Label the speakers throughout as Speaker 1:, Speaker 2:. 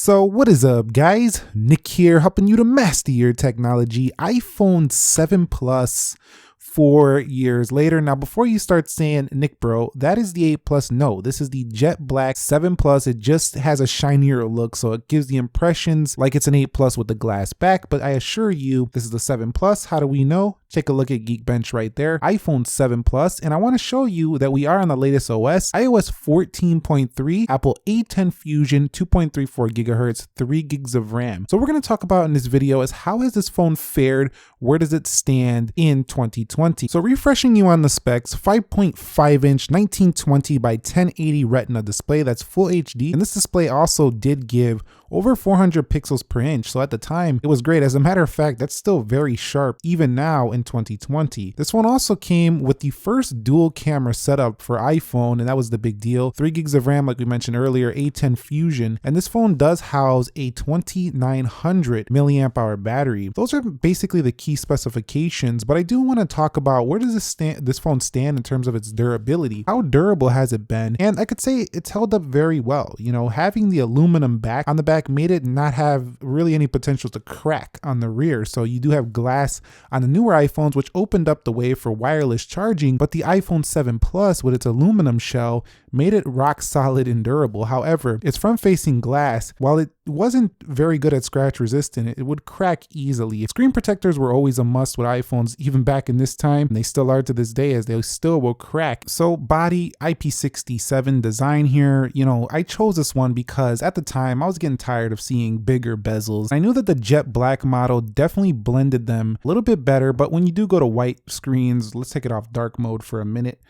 Speaker 1: So what is up, guys? Nick here, helping you to master your technology. iPhone 7 Plus 4 years later. Now, before you start saying, Nick bro, that is the 8 Plus. No, this is the jet black 7 Plus. It just has a shinier look, so it gives the impressions like it's an 8 Plus with the glass back, but I assure you, this is the 7 Plus. How do we know? Take a look at Geekbench right there, iPhone 7 Plus, and I want to show you that we are on the latest OS, iOS 14.3, Apple A10 Fusion, 2.34 gigahertz, 3 gigs of RAM. So we're going to talk about in this video is how has this phone fared? Where does it stand in 2020? So refreshing you on the specs, 5.5 inch 1920 by 1080 Retina display, that's full HD, and this display also did give over 400 pixels per inch. So at the time, it was great. As a matter of fact, that's still very sharp even now in 2020. This one also came with the first dual camera setup for iPhone, and that was the big deal. 3 gigs of RAM, like we mentioned earlier, A10 Fusion, and this phone does house a 2900 milliamp hour battery. Those are basically the key specifications, but I do want to talk about where does this phone stand in terms of its durability? How durable has it been? And I could say it's held up very well. You know, having the aluminum back on the back made it not have really any potential to crack on the rear. So you do have glass on the newer iPhones, which opened up the way for wireless charging, but the iPhone 7 Plus with its aluminum shell made it rock solid and durable. However, its front-facing glass, while it wasn't very good at scratch resistant, it would crack easily. Screen protectors were always a must with iPhones, even back in this time, and they still are to this day, as they still will crack. So body IP67 design here, you know, I chose this one because at the time I was getting tired of seeing bigger bezels. I knew that the jet black model definitely blended them a little bit better, but when you do go to white screens, let's take it off dark mode for a minute.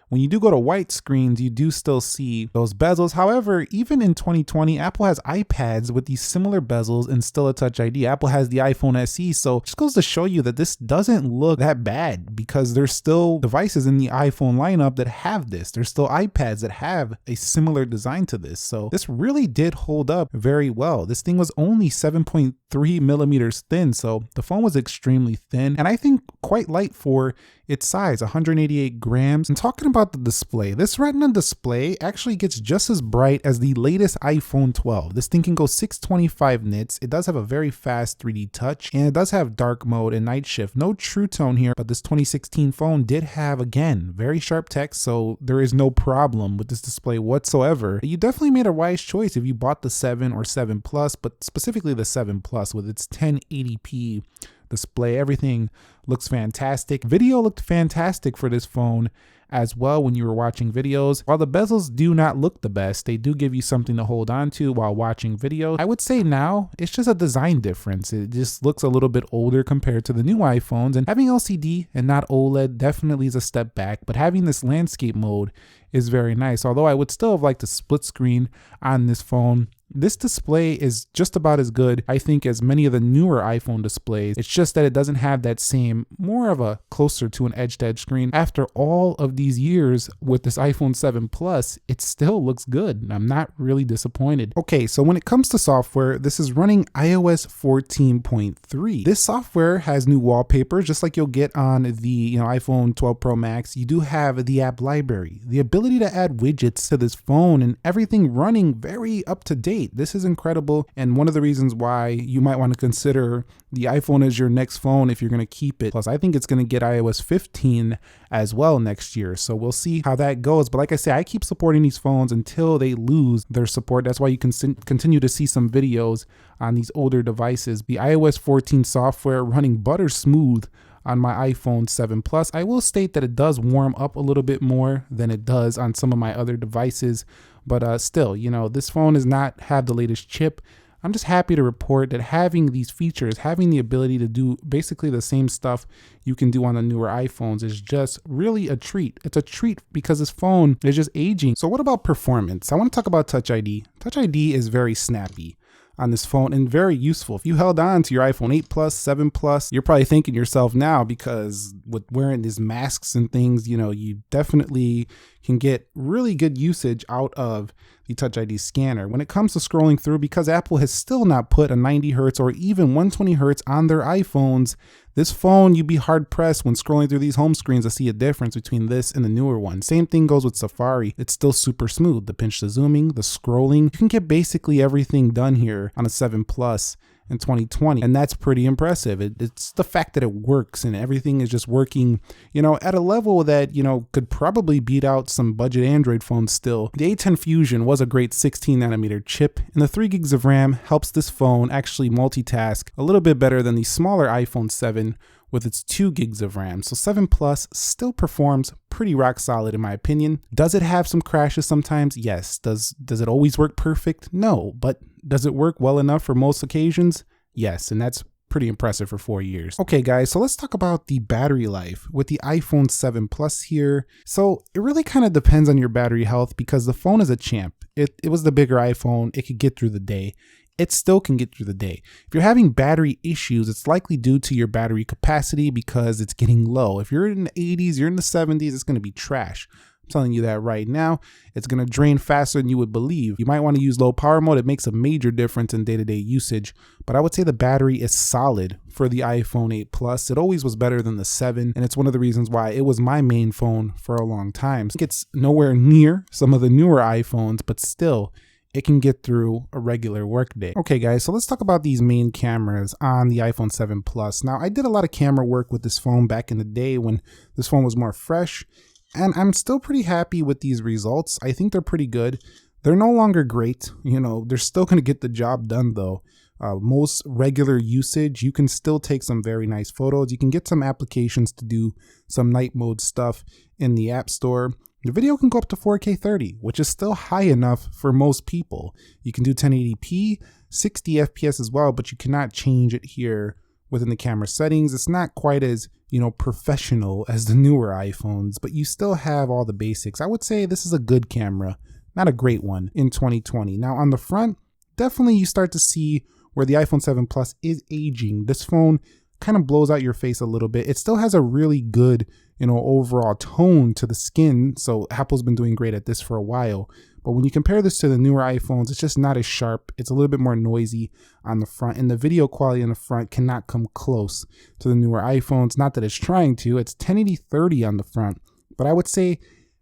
Speaker 1: When you do go to white screens, you do still see those bezels. However, even in 2020, Apple has iPads with these similar bezels and still a Touch ID. Apple has the iPhone SE, so it just goes to show you that this doesn't look that bad because there's still devices in the iPhone lineup that have this. There's still iPads that have a similar design to this. So this really did hold up very well. This thing was only 7.3 millimeters thin, so the phone was extremely thin and I think quite light for its size, 188 grams. And talking about the display, this Retina display actually gets just as bright as the latest iPhone 12. This thing can go 625 nits. It does have a very fast 3D touch, and it does have dark mode and night shift. No True Tone here, but this 2016 phone did have, again, very sharp text, so there is no problem with this display whatsoever. You definitely made a wise choice if you bought the 7 or 7 Plus, but specifically the 7 Plus with its 1080p display. Everything looks fantastic. Video looked fantastic for this phone as well when you were watching videos. While the bezels do not look the best, they do give you something to hold on to while watching videos. I would say now it's just a design difference. It just looks a little bit older compared to the new iPhones, and having LCD and not OLED definitely is a step back, but having this landscape mode is very nice. Although I would still have liked a split screen on this phone. This display is just about as good, I think, as many of the newer iPhone displays. It's just that it doesn't have that same, more of a closer to an edge-to-edge screen. After all of these years with this iPhone 7 Plus, it still looks good. I'm not really disappointed. Okay, so when it comes to software, this is running iOS 14.3. This software has new wallpapers, just like you'll get on the iPhone 12 Pro Max. You do have the app library, the ability to add widgets to this phone, and everything running very up to date. This is incredible, and one of the reasons why you might want to consider the iPhone as your next phone if you're going to keep it. Plus, I think it's going to get iOS 15 as well next year, so we'll see how that goes. But like I say, I keep supporting these phones until they lose their support. That's why you can continue to see some videos on these older devices. The iOS 14 software running butter smooth on my iPhone 7 Plus. I will state that it does warm up a little bit more than it does on some of my other devices, but still, this phone does not have the latest chip. I'm just happy to report that having these features, having the ability to do basically the same stuff you can do on the newer iPhones is just really a treat. It's a treat because this phone is just aging. So what about performance? I want to talk about Touch ID. Touch ID is very snappy on this phone and very useful. If you held on to your iPhone 8 Plus, 7 Plus, you're probably thanking yourself now because with wearing these masks and things, you know, you definitely can get really good usage out of the Touch ID scanner. When it comes to scrolling through, because Apple has still not put a 90 hertz or even 120 hertz on their iPhones, this phone, you'd be hard pressed when scrolling through these home screens to see a difference between this and the newer one. Same thing goes with Safari. It's still super smooth. The pinch to zooming, the scrolling, you can get basically everything done here on a 7 Plus in 2020, and that's pretty impressive. It's the fact that it works and everything is just working, you know, at a level that, you know, could probably beat out some budget Android phones still. The A10 Fusion was a great 16 nanometer chip, and the 3 gigs of RAM helps this phone actually multitask a little bit better than the smaller iPhone 7 with its 2 gigs of RAM. So 7 Plus still performs pretty rock solid in my opinion. Does it have some crashes sometimes? Yes. Does it always work perfect? No. But does it work well enough for most occasions? Yes. And that's pretty impressive for 4 years. Okay guys, so let's talk about the battery life with the iPhone 7 Plus here. So it really kind of depends on your battery health because the phone is a champ. It was the bigger iPhone. It could get through the day. It still can get through the day. If you're having battery issues, it's likely due to your battery capacity because it's getting low. If you're in the 80s, you're in the 70s, it's going to be trash. I'm telling you that right now. It's going to drain faster than you would believe. You might want to use low power mode. It makes a major difference in day-to-day usage, but I would say the battery is solid for the iPhone 8 Plus. It always was better than the 7, and it's one of the reasons why it was my main phone for a long time. I think it's nowhere near some of the newer iPhones, but still, it can get through a regular workday. Okay guys, so let's talk about these main cameras on the iPhone 7 Plus. Now, I did a lot of camera work with this phone back in the day when this phone was more fresh, and I'm still pretty happy with these results. I think they're pretty good. They're no longer great, you know, they're still gonna get the job done though. Most regular usage, you can still take some very nice photos. You can get some applications to do some night mode stuff in the App Store. The video can go up to 4K 30, which is still high enough for most people. You can do 1080p, 60 FPS as well, but you cannot change it here within the camera settings. It's not quite as, you know, professional as the newer iPhones, but you still have all the basics. I would say this is a good camera, not a great one in 2020. Now on the front, definitely you start to see where the iPhone 7 Plus is aging. This phone kind of blows out your face a little bit. It still has a really good, you know, overall tone to the skin. So Apple's been doing great at this for a while. But when you compare this to the newer iPhones, it's just not as sharp. It's a little bit more noisy on the front, and the video quality on the front cannot come close to the newer iPhones. Not that it's trying to. It's 1080-30 on the front, but I would say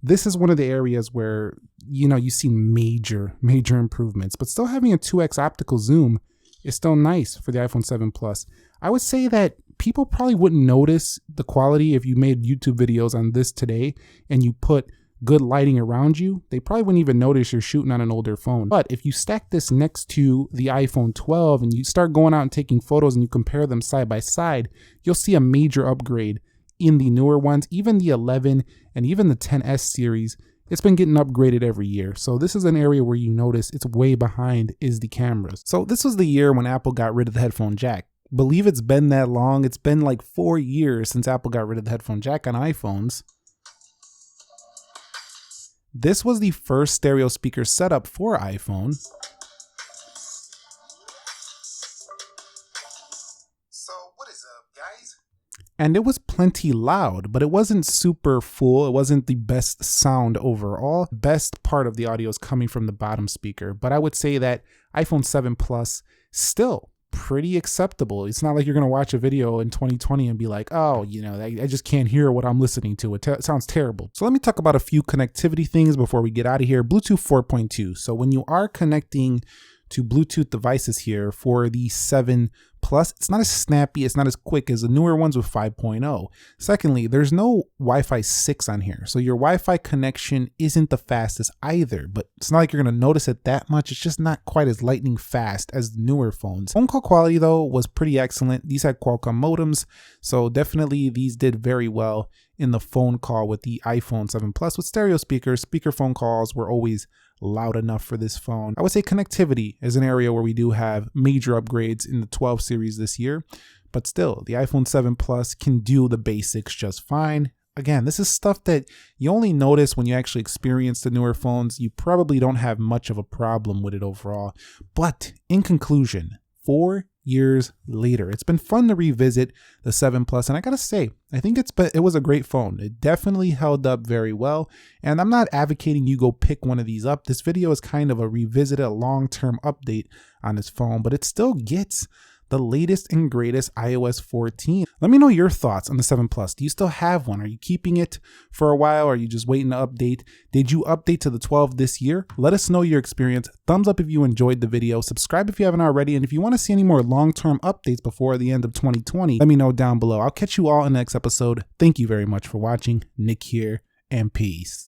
Speaker 1: this is one of the areas where, you know, you see major improvements. But still having a 2x optical zoom is still nice for the iPhone 7 Plus. I would say that people probably wouldn't notice the quality if you made YouTube videos on this today and you put good lighting around you. They probably wouldn't even notice you're shooting on an older phone. But if you stack this next to the iPhone 12 and you start going out and taking photos and you compare them side by side, you'll see a major upgrade in the newer ones. Even the 11 and even the 10s series, it's been getting upgraded every year. So this is an area where you notice it's way behind is the cameras. So this was the year when Apple got rid of the headphone jack. Believe it's been that long. It's been like 4 years since Apple got rid of the headphone jack on iPhones. This was the first stereo speaker setup for iPhone. So what is up, guys? And it was plenty loud, but it wasn't super full. It wasn't the best sound overall. Best part of the audio is coming from the bottom speaker, but I would say that iPhone 7 Plus still pretty acceptable. It's not like you're going to watch a video in 2020 and be like, oh, you know, I just can't hear what I'm listening to. It sounds terrible. So let me talk about a few connectivity things before we get out of here. Bluetooth 4.2. So when you are connecting to Bluetooth devices here for the 7 Plus, it's not as snappy, it's not as quick as the newer ones with 5.0. Secondly, there's no Wi-Fi 6 on here. So your Wi-Fi connection isn't the fastest either, but it's not like you're going to notice it that much. It's just not quite as lightning fast as the newer phones. Phone call quality though was pretty excellent. These had Qualcomm modems, so definitely these did very well in the phone call with the iPhone 7 Plus with stereo speakers. Speakerphone calls were always loud enough for this phone. I would say connectivity is an area where we do have major upgrades in the 12 series this year, but still the iPhone 7 Plus can do the basics just fine. Again, this is stuff that you only notice when you actually experience the newer phones. You probably don't have much of a problem with it overall. But in conclusion, 4 years later. It's been fun to revisit the 7 Plus, and I gotta say, I think it was a great phone. It definitely held up very well, and I'm not advocating you go pick one of these up. This video is kind of a revisit, a long-term update on this phone, but it still gets the latest and greatest iOS 14. Let me know your thoughts on the 7 Plus. Do you still have one? Are you keeping it for a while? Or are you just waiting to update? Did you update to the 12 this year? Let us know your experience. Thumbs up if you enjoyed the video. Subscribe if you haven't already. And if you want to see any more long-term updates before the end of 2020, let me know down below. I'll catch you all in the next episode. Thank you very much for watching. Nick here, and peace.